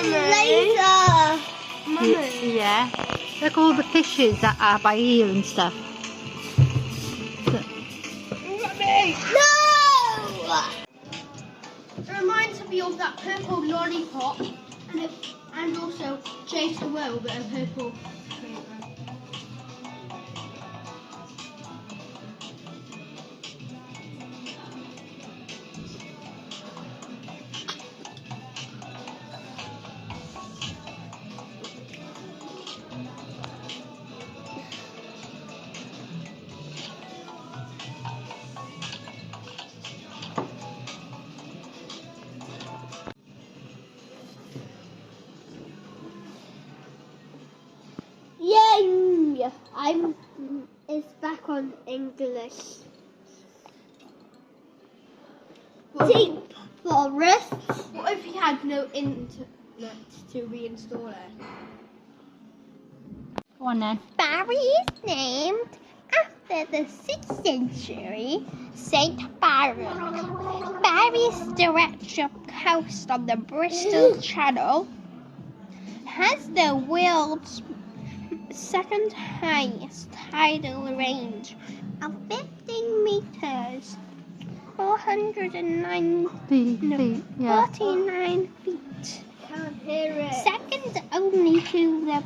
Laser. Mummy. Yeah. Look at all the fishes that are by here and stuff. Mummy. No! It reminds me of that purple lollipop and also Chase the World, but a purple. Yay! It's back on English. Deep forest. What if you had no internet to reinstall it? Go on then. Barry is named after the 6th century Saint Baron. Barry stretch of coast on the Bristol Channel has the world's second highest tidal range of 15 meters, 49 feet. Can't hear it. Second only to the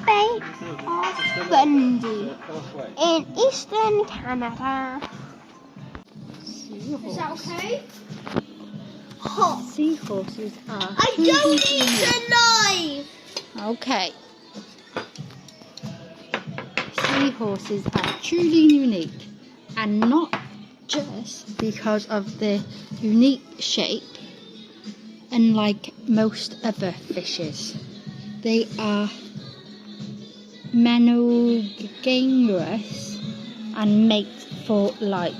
Bay of Fundy in eastern Canada. Is that okay? Hot. Seahorses are. I don't need a knife. Okay. Seahorses are truly unique, and not just because of the unique shape, unlike most other fishes. They are monogamous and mate for life.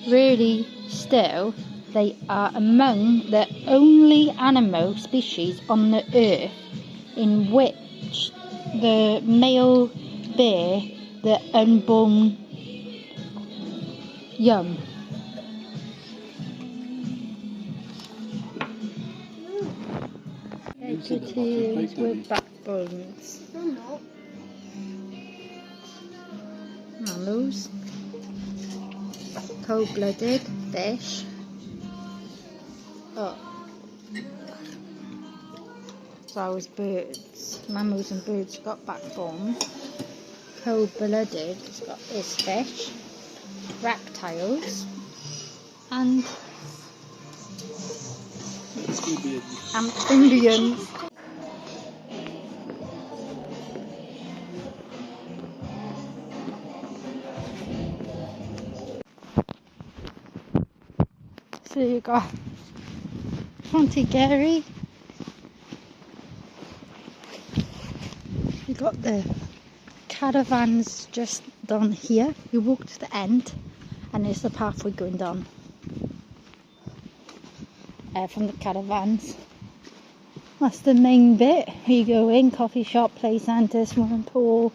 Really, still, they are among the only animal species on the earth in which the male bear the unborn young. Entities with backbones. Mammals. Cold-blooded fish. Oh. So is birds. Mammals and birds got backbone. Cold-blooded has got this fish. Reptiles. And amphibians. So you got fontygary. You got the caravans just down here. You walk to the end, and there's the pathway going down from the caravans. That's the main bit. You go in, coffee shop, play centre, swimming pool,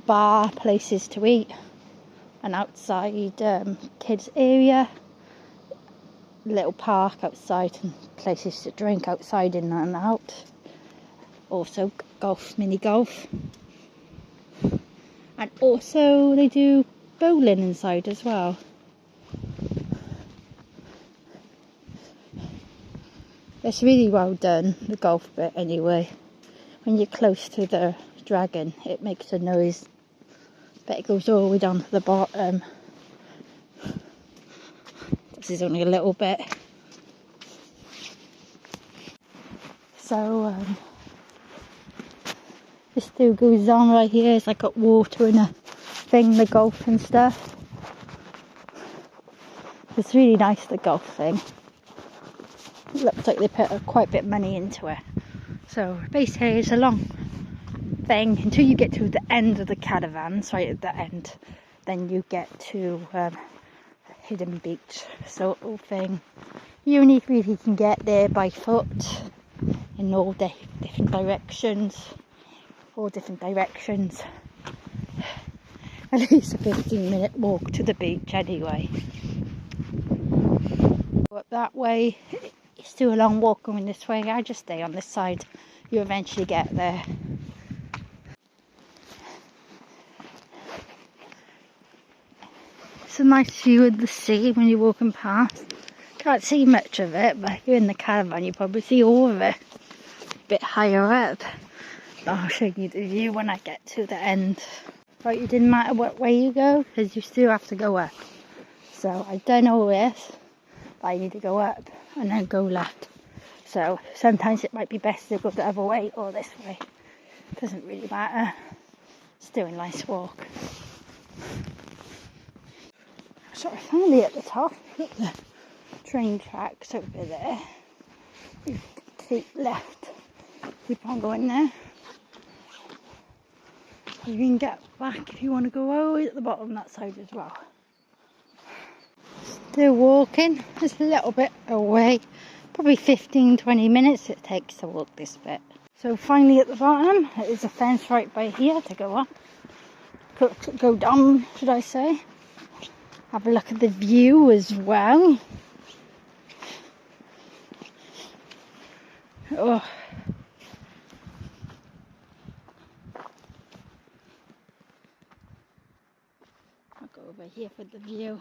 bar, places to eat, and outside kids area, little park outside and places to drink outside in and out. Also golf, mini golf, and also they do bowling inside as well. It's really well done, the golf bit anyway. When you're close to the dragon, it makes a noise, but it goes all the way down to the bottom. This is only a little bit. So this still goes on right here. It's like got water and a thing, the golf and stuff. It's really nice, the golf thing. It looks like they put quite a bit of money into it. So basically it's a long thing until you get to the end of the caravans, right at the end. Then you get to Hidden Beach sort of thing. You only really can get there by foot in all different directions. at least a 15-minute walk to the beach anyway. Up that way, it's too a long walk going this way. I just stay on this side. You eventually get there. It's a nice view of the sea when you're walking past. Can't see much of it, but if you're in the caravan you probably see all of it. A bit higher up. I'll show you the view when I get to the end. Right, it didn't matter what way you go because you still have to go up. So I've done all this, but I need to go up and then go left. So sometimes it might be best to go the other way or this way. Doesn't really matter. Still a nice walk. So finally at the top, look at the train tracks over there. You take left, keep on going there. You can get back if you want to go all the way at the bottom that side as well. Still walking, just a little bit away. Probably 15-20 minutes it takes to walk this bit. So finally at the bottom, there is a fence right by here to go up. Go down, should I say. Have a look at the view as well. Oh. I'll go over here for the view.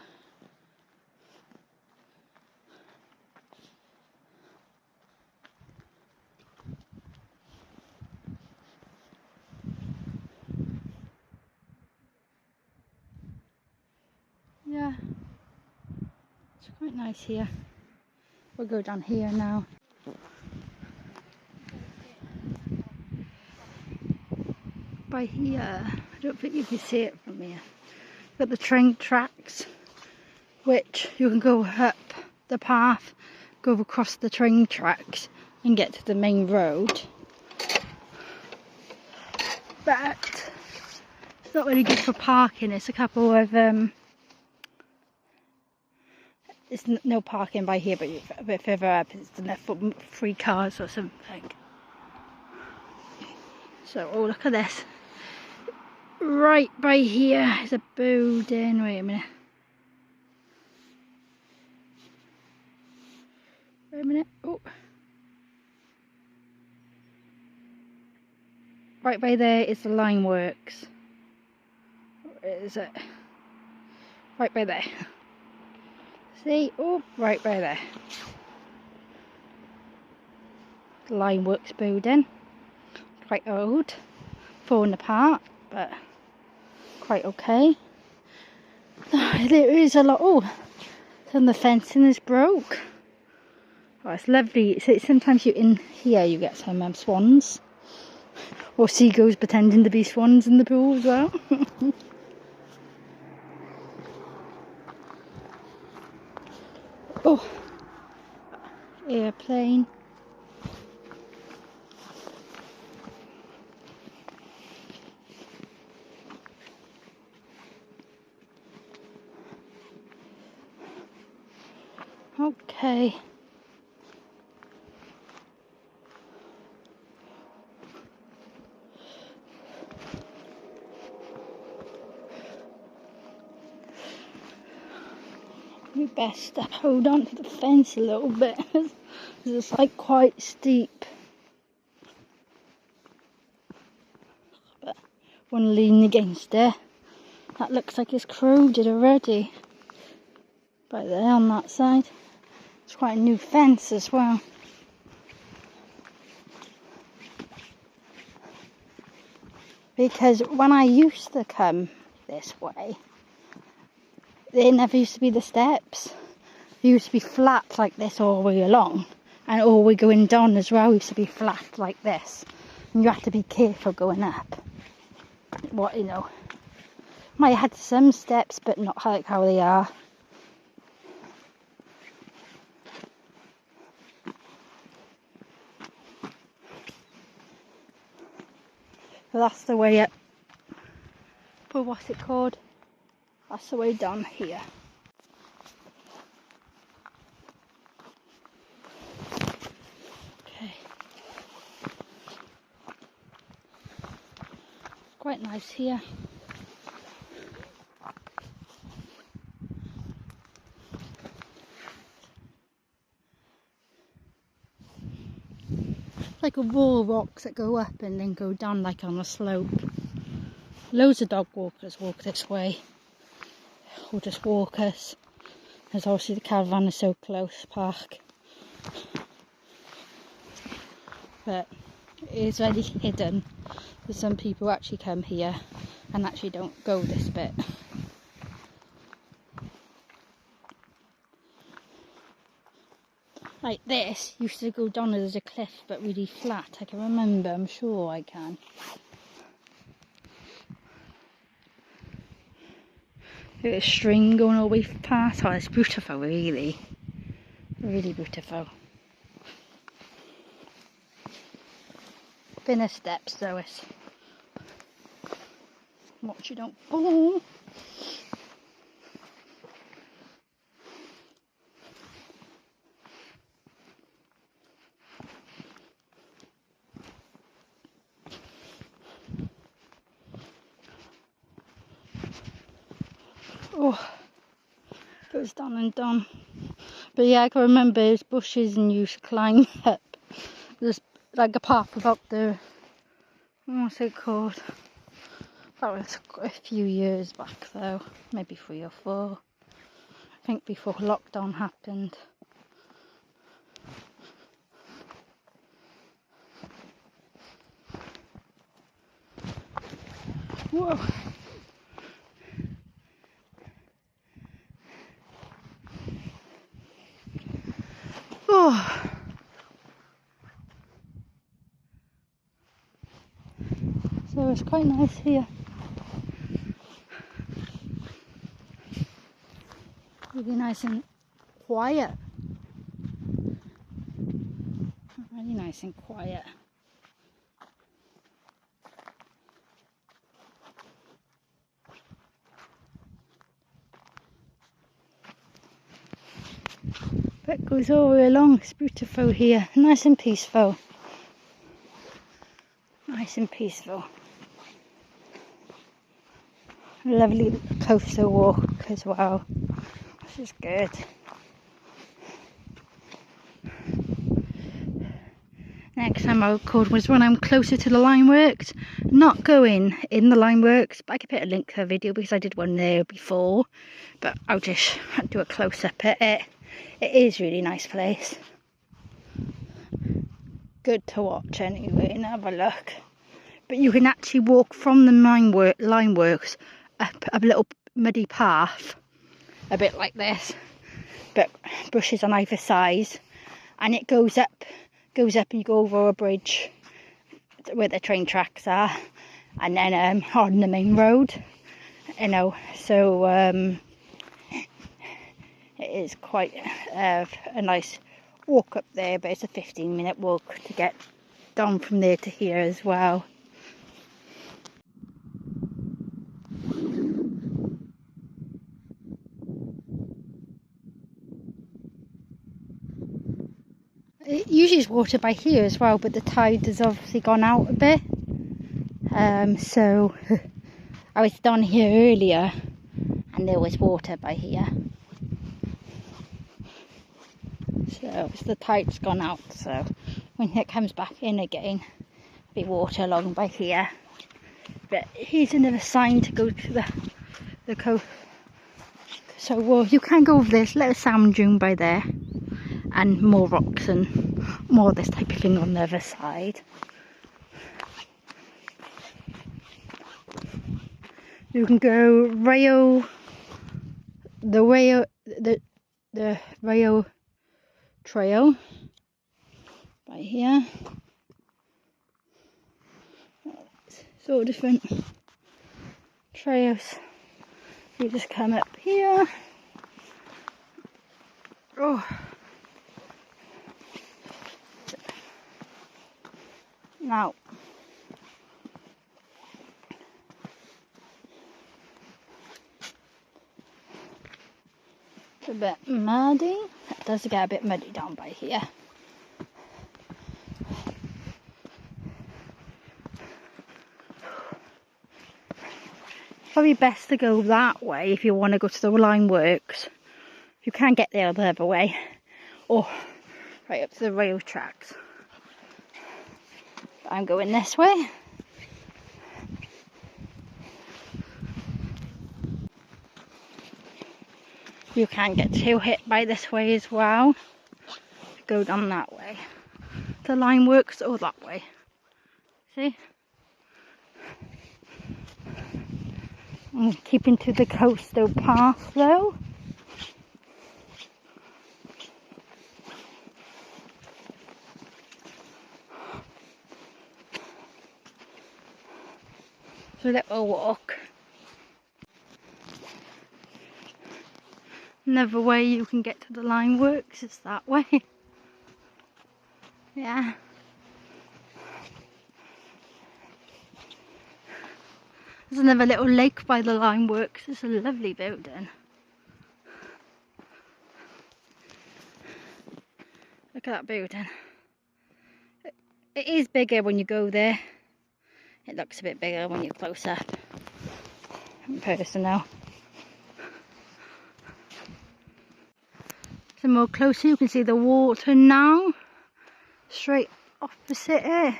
Yeah, it's quite nice here. We'll go down here now. By here, I don't think you can see it from here. Got the train tracks, which you can go up the path, go across the train tracks and get to the main road. But it's not really good for parking. It's a couple of there's no parking by here, but a bit further up it's enough for 3 cars or something. So, oh look at this. Right by here is a building. Wait a minute. Wait a minute. Oh. Right by there is the line works. Where is it? Right by there. See? Oh, right by there. The line works building. Quite old. Falling apart, but quite okay. There is a lot. Oh, some of the fencing is broke. Oh, it's lovely. Sometimes you're in here, you get some swans. Or seagulls pretending to be swans in the pool as well. Oh, airplane. Okay. We best hold on to the fence a little bit because it's like quite steep. But want to lean against it. That looks like it's corroded already. Right there on that side. It's quite a new fence as well. Because when I used to come this way, there never used to be the steps. They used to be flat like this all the way along. And all the way going down as well used to be flat like this. And you have to be careful going up. What, you know. Might have had some steps, but not like how they are. So that's the way up. But what's it called? That's the way down here. Okay. Quite nice here. like a wall of rocks that go up and then go down like on a slope. Loads of dog walkers walk this way, or just walkers, because obviously the caravan is so close, park. But it is very hidden, so some people actually come here and actually don't go this bit. Like this used to go down as a cliff but really flat. I can remember, I'm sure I can. There's a string going all the way past. Oh, it's beautiful, really. Really beautiful. Thinner steps though, it's watch you don't fall. Oh, goes down and down. But yeah, I can remember there's bushes and you used to climb up. There's like a path about the, what's it called? That was a few years back though, maybe 3 or 4. I think before lockdown happened. Whoa. Oh. So it's quite nice here. Really nice and quiet. Really nice and quiet. But it goes all the way along. It's beautiful here. Nice and peaceful. Nice and peaceful. Lovely coastal walk as well. This is good. Next time I record was when I'm closer to the line works. Not going in the line works, but I could put a link to a video because I did one there before. But I'll just do a close up at it. It is a really nice place. Good to watch anyway and have a look. But you can actually walk from the line works up a little muddy path, a bit like this, but bushes on either side, and it goes up and you go over a bridge where the train tracks are, and then on the main road, you know. So it is quite a nice walk up there, but it's a 15-minute walk to get down from there to here as well. It usually is water by here as well, but the tide has obviously gone out a bit. So I was down here earlier and there was water by here. So the tide's gone out, so when it comes back in again, there'll be water along by here. But here's another sign to go to the coast. So well, you can go over this little sand dune by there, and more rocks and more of this type of thing on the other side. You can go the rail trail by here. It's all different trails. You just come up here. Oh. Now, it's a bit muddy. It does get a bit muddy down by here. Probably best to go that way if you want to go to the line works. You can get there the other way, or right up to the rail tracks. I'm going this way. You can get too hit by this way as well. Go down that way. The line works all that way. See? I'm keeping to the coastal path though. So a little walk. Another way you can get to the line works is that way. Yeah. There's another little lake by the line works. It's a lovely building. Look at that building. It is bigger when you go there. It looks a bit bigger when you're close up in person now. So more closer you can see the water now. Straight opposite it.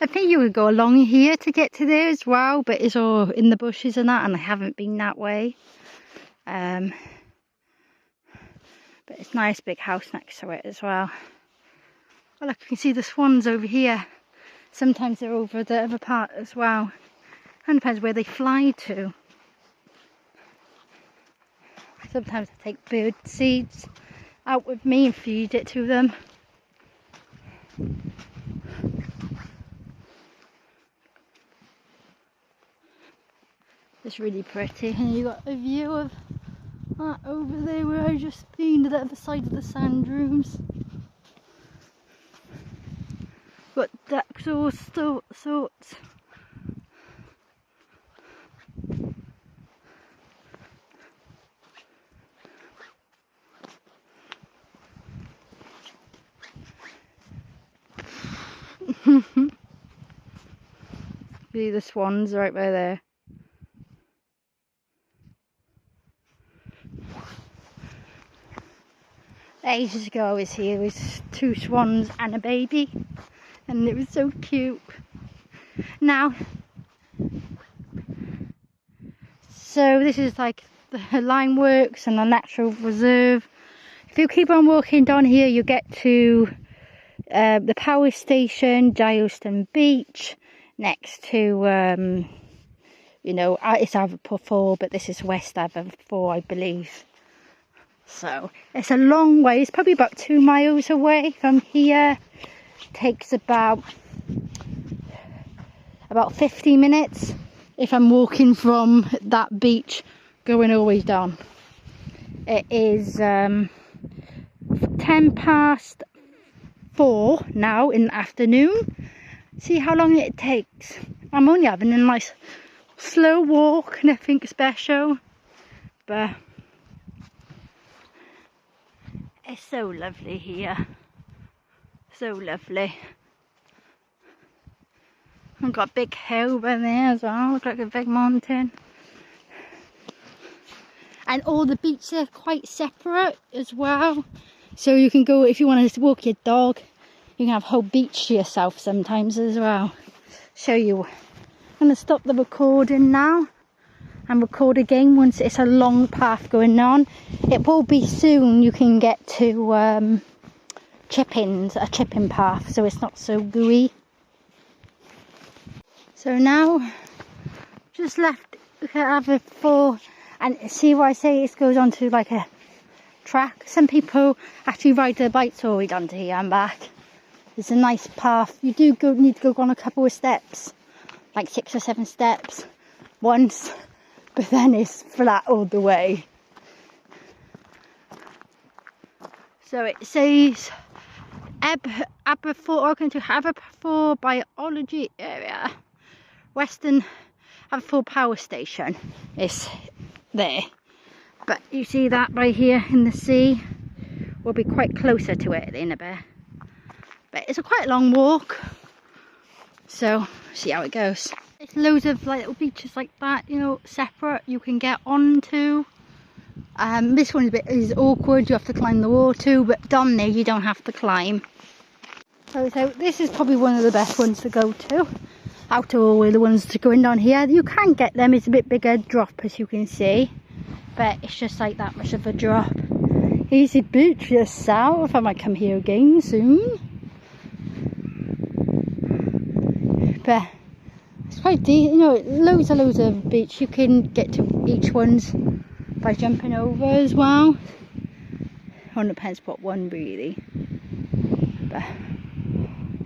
I think you would go along here to get to there as well, but it's all in the bushes and that, and I haven't been that way. But it's a nice big house next to it as well. Oh look, you can see the swans over here. Sometimes they're over the other part as well. And depends where they fly to. Sometimes I take bird seeds out with me and feed it to them. It's really pretty, and you got a view of that over there where I just been, to the other side of the sand dunes. Got ducks all sorts. See the swans right by there. Ages ago I was here with 2 swans and a baby, and it was so cute. Now, so this is like the line works and the natural reserve. If you keep on walking down here, you get to the power station, Gileston Beach, next to, you know, it's Aberfour 4, but this is West Aberfour 4, I believe. So it's a long way. It's probably about 2 miles away from here. Takes about 50 minutes if I'm walking from that beach going all the way down. It is 10 past 4 now in the afternoon. See how long it takes. I'm only having a nice slow walk, nothing special, but it's so lovely here. So lovely. I've got a big hill by there as well. Look like a big mountain. And all the beaches are quite separate as well. So you can go, if you want to walk your dog, you can have a whole beach to yourself sometimes as well. Show you. I'm going to stop the recording now and record again once it's a long path going on. It will be soon you can get to a chipping path, so it's not so gooey. So now just left Aberfour, and see what I say, it goes on to like a track. Some people actually ride their bikes all the way down to here and back. It's a nice path. You do need to go on a couple of steps, like 6 or 7 steps once, but then it's flat all the way. So it says Aberfour, welcome to Aberfour Biology Area. Western Aberfour Power Station is there. But you see that right here in the sea. We'll be quite closer to it in a bit. But it's a quite long walk. So, see how it goes. There's loads of like little beaches like that, you know, separate you can get onto. This one is awkward, you have to climb the wall too, but down there you don't have to climb. So this is probably one of the best ones to go to. Out of all the ones to go in down here, you can get them. It's a bit bigger drop, as you can see, but it's just like that much of a drop. Easy beach yourself. I might come here again soon. But it's quite deep, you know, loads of beach. You can get to each one's by jumping over as well. On the pen spot one really. But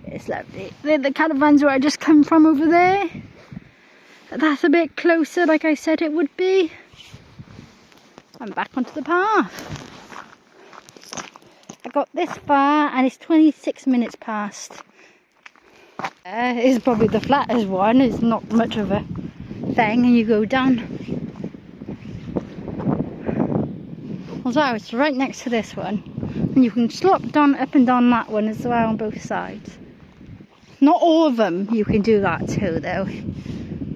it's lovely. The caravans where I just come from over there. That's a bit closer, like I said it would be. I'm back onto the path. I got this far and it's 26 minutes past. It's probably the flattest one. It's not much of a thing, and you go down. Although it's right next to this one, and you can slop down up and down that one as well on both sides. Not all of them you can do that too though.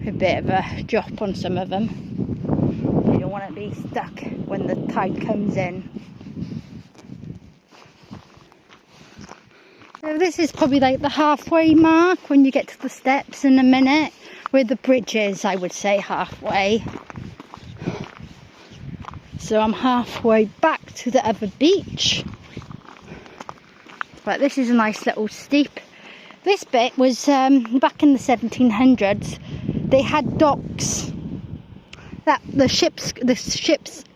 A bit of a drop on some of them. You don't want to be stuck when the tide comes in. So this is probably like the halfway mark when you get to the steps in a minute. Where the bridge is, I would say halfway. So I'm halfway back to the other beach. But this is a nice little steep. This bit was back in the 1700s. They had docks that the ships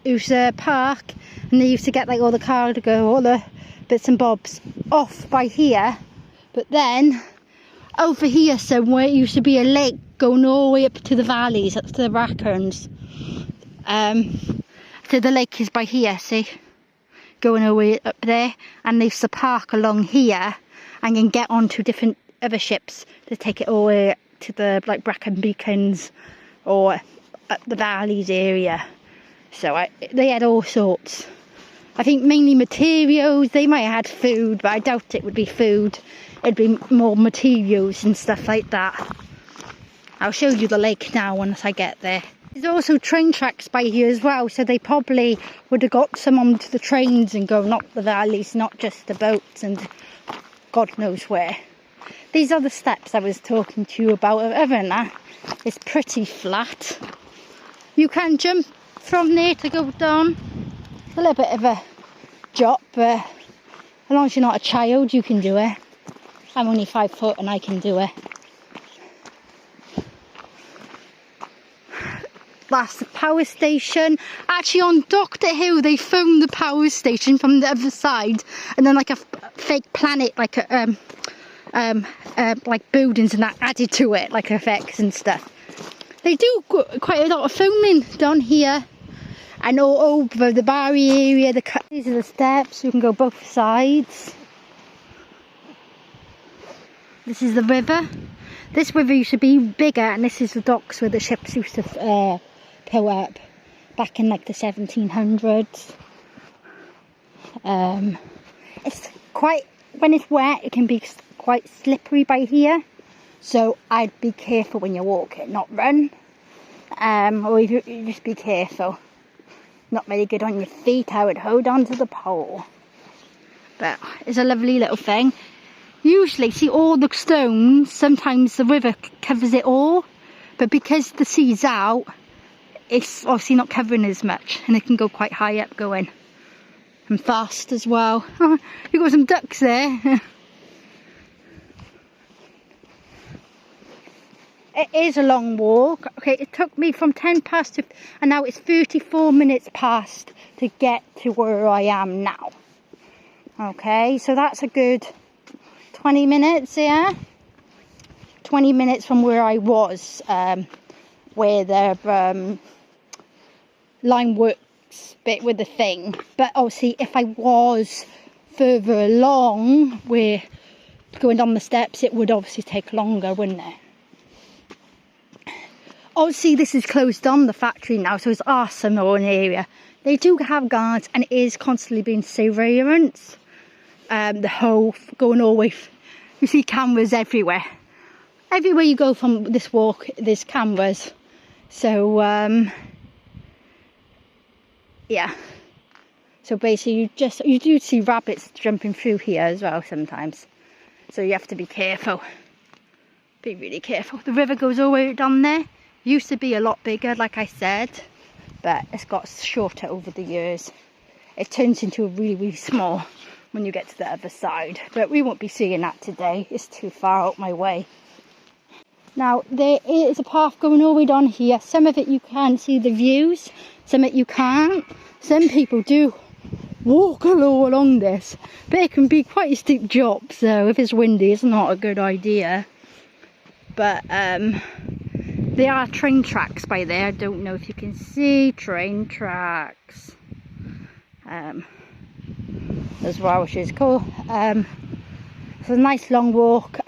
used to park, and they used to get like all the cargo, all the bits and bobs off by here. But then over here somewhere it used to be a lake going all the way up to the valleys, up to the Rackerns. So the lake is by here, see, going all the way up there, and they used to park along here and then get onto different other ships to take it all the way to the like Brecon Beacons or up the valleys area. So they had all sorts. I think mainly materials. They might have had food, but I doubt it would be food. It'd be more materials and stuff like that. I'll show you the lake now once I get there. There's also train tracks by here as well, so they probably would have got some onto the trains and going up the valleys, not just the boats and God knows where. These are the steps I was talking to you about. Other than that, it's pretty flat. You can jump from there to go down. A little bit of a drop, but as long as you're not a child, you can do it. I'm only 5 foot and I can do it. That's the power station. Actually, on Doctor Who, they filmed the power station from the other side, and then like a fake planet, like a like buildings and that added to it, like effects and stuff. They do quite a lot of filming down here. And all over the Barry area. These are the steps. You can go both sides. This is the river. This river used to be bigger, and this is the docks where the ships used to pull up back in like the 1700s. It's quite, when it's wet, it can be quite slippery by here. So I'd be careful when you're walking, not run. Or you just be careful. Not very good on your feet. I would hold on to the pole. But it's a lovely little thing. Usually, see all the stones, sometimes the river covers it all. But because the sea's out, it's obviously not covering as much. And it can go quite high up going. And fast as well. You've got some ducks there. It is a long walk. Okay, it took me from 10 past to, and now it's 34 minutes past to get to where I am now. Okay, so that's a good 20 minutes, yeah? 20 minutes from where I was, where the line works bit with the thing. But obviously, if I was further along, where going down the steps, it would obviously take longer, wouldn't it? Obviously this is closed down, the factory now, so it's arsenal in the area. They do have guards and it is constantly being surveillance. The whole going all the way, you see cameras everywhere. Everywhere you go from this walk, there's cameras. So Yeah. So basically you do see rabbits jumping through here as well sometimes. So you have to be careful. Be really careful. The river goes all the way down there. Used to be a lot bigger, like I said, but it's got shorter over the years. It turns into really, really small when you get to the other side. But we won't be seeing that today. It's too far out my way. Now, there is a path going all the way down here. Some of it you can see the views, some of it you can't. Some people do walk all along this, but it can be quite a steep drop, so if it's windy it's not a good idea. But there are train tracks by there. I don't know if you can see train tracks as well, which is cool. It's a nice long walk.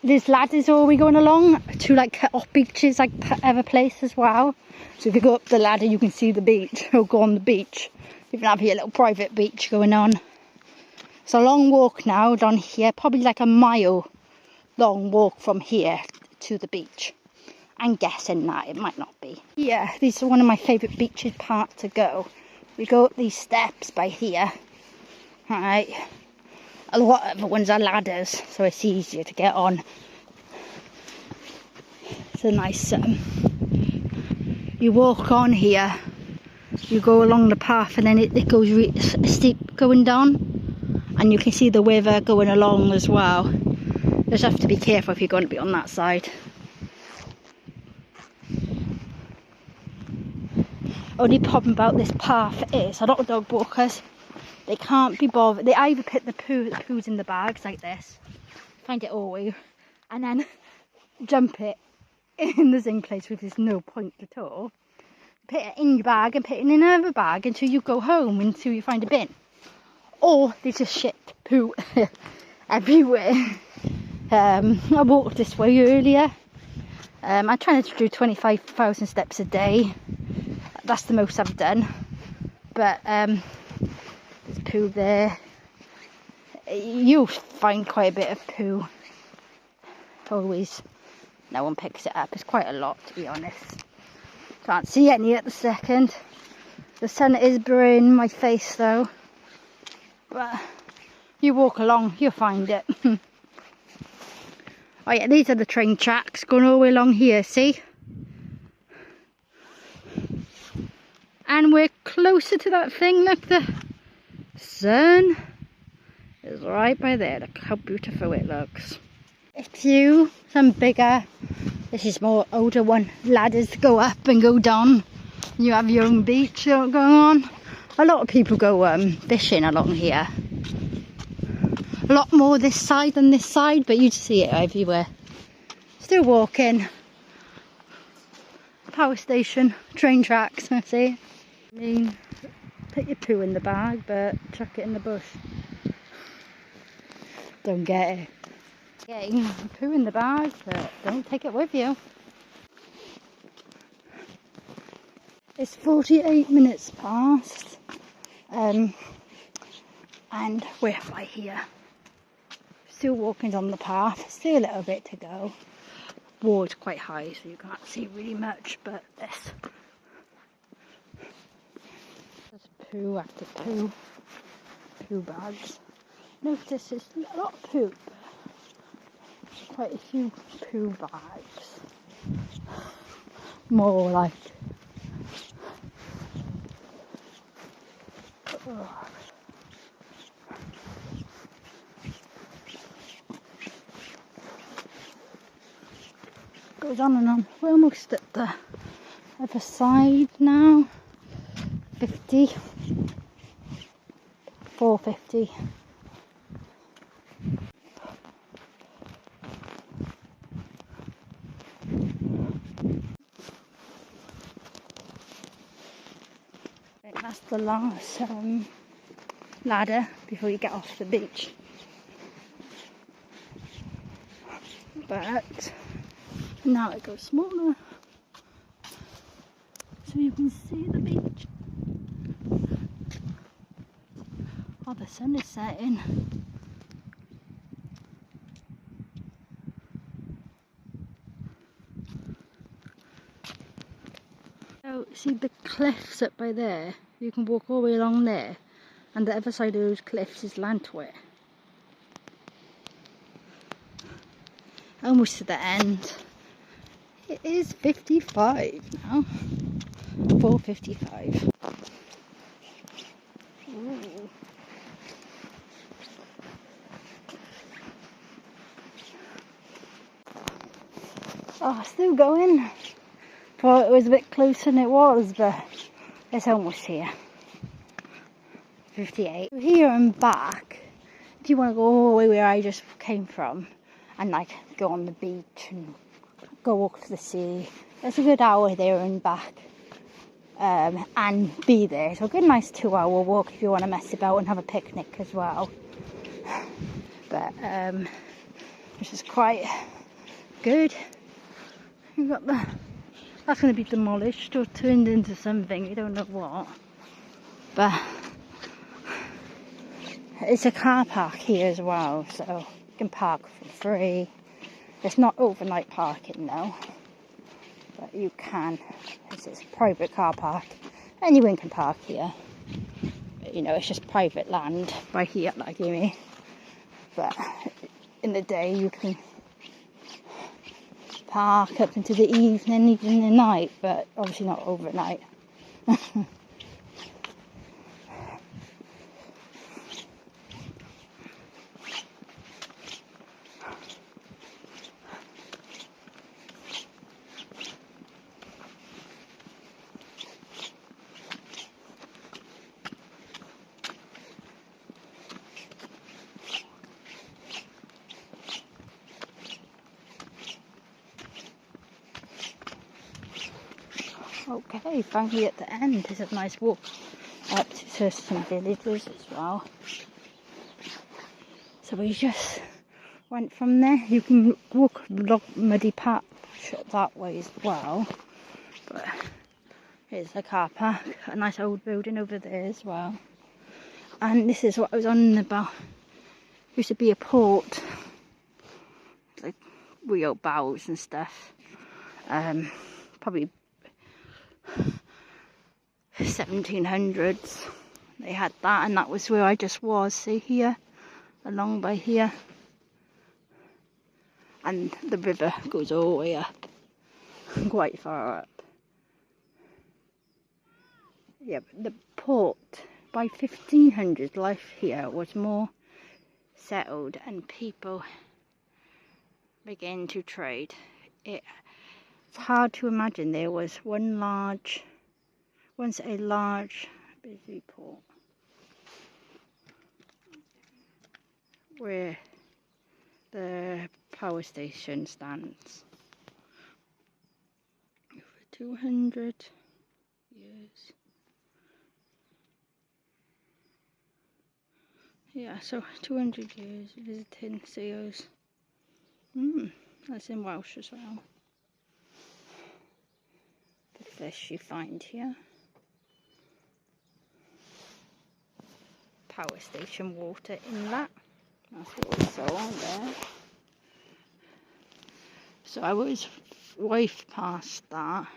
There's ladders all the way going along to like cut off beaches like other place as well. So if you go up the ladder you can see the beach, or go on the beach. You can have your little private beach going on. It's a long walk now down here, probably like a mile long walk from here to the beach. I'm guessing that it might not be. Yeah, these are one of my favourite beaches part to go. We go up these steps by here. Alright. A lot of the ones are ladders, so it's easier to get on. It's a nice you walk on here. You go along the path and then it goes steep going down, and you can see the river going along as well. Just have to be careful if you're going to be on that side. Only problem about this path is a lot of dog walkers, they can't be bothered. They either put the poos in the bags like this, find it all way, and then jump it in the same place where there's no point at all. Put it in your bag and put it in another bag until you go home, until you find a bin. Or they just shit poo everywhere. I walked this way earlier. I'm trying to do 25,000 steps a day. That's the most I've done. But there's poo there. You'll find quite a bit of poo. Always. No one picks it up. It's quite a lot, to be honest. Can't see any at the second. The sun is burning my face though. But you walk along, you'll find it. Oh yeah, these are the train tracks going all the way along here, see? And we're closer to that thing. Look, the sun is right by there. Look how beautiful it looks. A few, some bigger. This is more older one. Ladders go up and go down. You have your own beach going on. A lot of people go fishing along here. A lot more this side than this side, but you see it everywhere. Still walking. Power station, train tracks, I see. I mean, put your poo in the bag, but chuck it in the bush. Don't get it. Getting poo in the bag, but don't take it with you. It's 48 minutes past, and we're right here. Still walking on the path, still a little bit to go. Wall's quite high, so you can't see really much, but this. There's poo after poo. Poo bags. Notice there's a lot of poop. Quite a few poo bags. More like. Oh. Goes on and on. We're almost at the other side now. 50. 450. That's the last ladder before you get off the beach. But now it goes smaller, so you can see the beach. Oh, the sun is setting. So see the cliffs up by there? You can walk all the way along there, and the other side of those cliffs is Lantwit. Almost to the end. It is 55 now. 4:55. Ooh. Oh, still going. Thought it was a bit closer than it was, but it's almost here. 58. Here and back, if you want to go all the way where I just came from and like go on the beach and go walk to the sea, it's a good hour there and back, and be there. So a good nice 2-hour walk if you want to mess about and have a picnic as well. But this is quite good. You've got that's going to be demolished or turned into something, you don't know what. But it's a car park here as well, so you can park for free. It's not overnight parking though, but you can. This is a private car park. Anyone can park here. But, you know, it's just private land by here, like you mean. But in the day you can park up into the evening, even in the night, but obviously not overnight. Okay, finally at the end. There's a nice walk up to some villages as well. So we just went from there. You can walk along muddy patch that way as well. But here's the car park, a nice old building over there as well. And this is what I was on about. Used to be a port, like wheel bows and stuff. Probably 1700s they had that, and that was where I just was. See here, along by here, and the river goes all the way up, quite far up. Yeah, but the port, by 1500 life here was more settled and people began to trade. It's hard to imagine there was once a large busy port where the power station stands. For 200 years. Yeah, so 200 years visiting seals. That's in Welsh as well. The fish you find here. Power station water inlet. That's what we saw there. So I was way past that,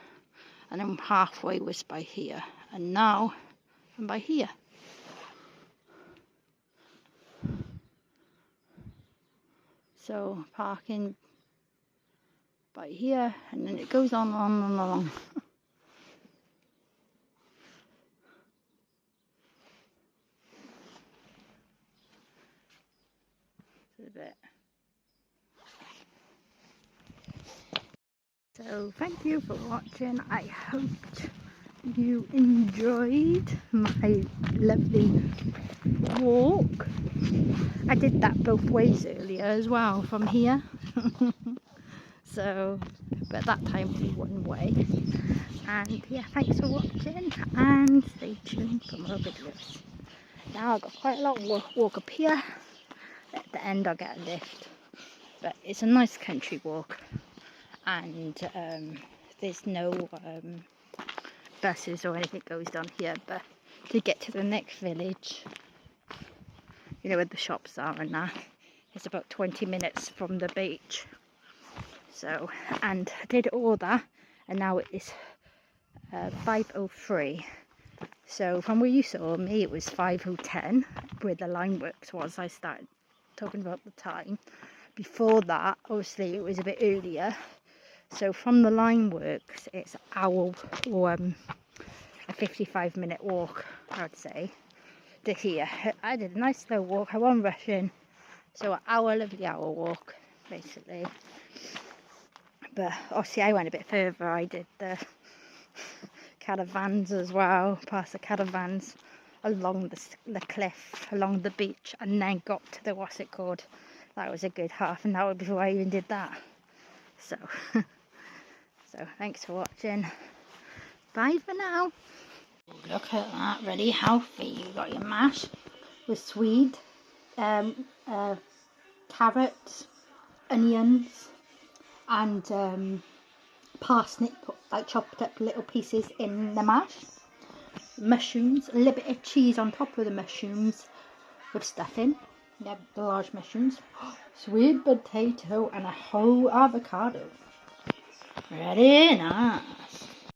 and then halfway was by here, and now I'm by here. So parking by here, and then it goes on and on. A bit. So thank you for watching. I hoped you enjoyed my lovely walk. I did that both ways earlier as well, from here. So, but that time only one way. And yeah, thanks for watching, and stay tuned for more videos. Now I've got quite a long walk up here. At the end I'll get a lift, but it's a nice country walk, and there's no buses or anything goes down here. But to get to the next village, you know, where the shops are and that, it's about 20 minutes from the beach. So, and I did all that, and now it is 5:03, So from where you saw me, it was 5:10 where the line works was. I started talking about the time. Before that, obviously, it was a bit earlier. So from the line works, it's an hour or a 55-minute walk, I would say, to here. I did a nice slow walk. I wasn't rushing. So an hour, lovely hour walk, basically. But obviously, I went a bit further. I did the caravans as well, past the caravans, along the cliff, along the beach, and then got to the, what's it called? That was a good half an hour before I even did that. So, so thanks for watching. Bye for now. Look at that, really healthy. You got your mash with swede, carrots, onions, and parsnip, like chopped up little pieces in the mash. Mushrooms, a little bit of cheese on top of the mushrooms with stuffing. Yeah, the large mushrooms, sweet potato, and a whole avocado. Ready now.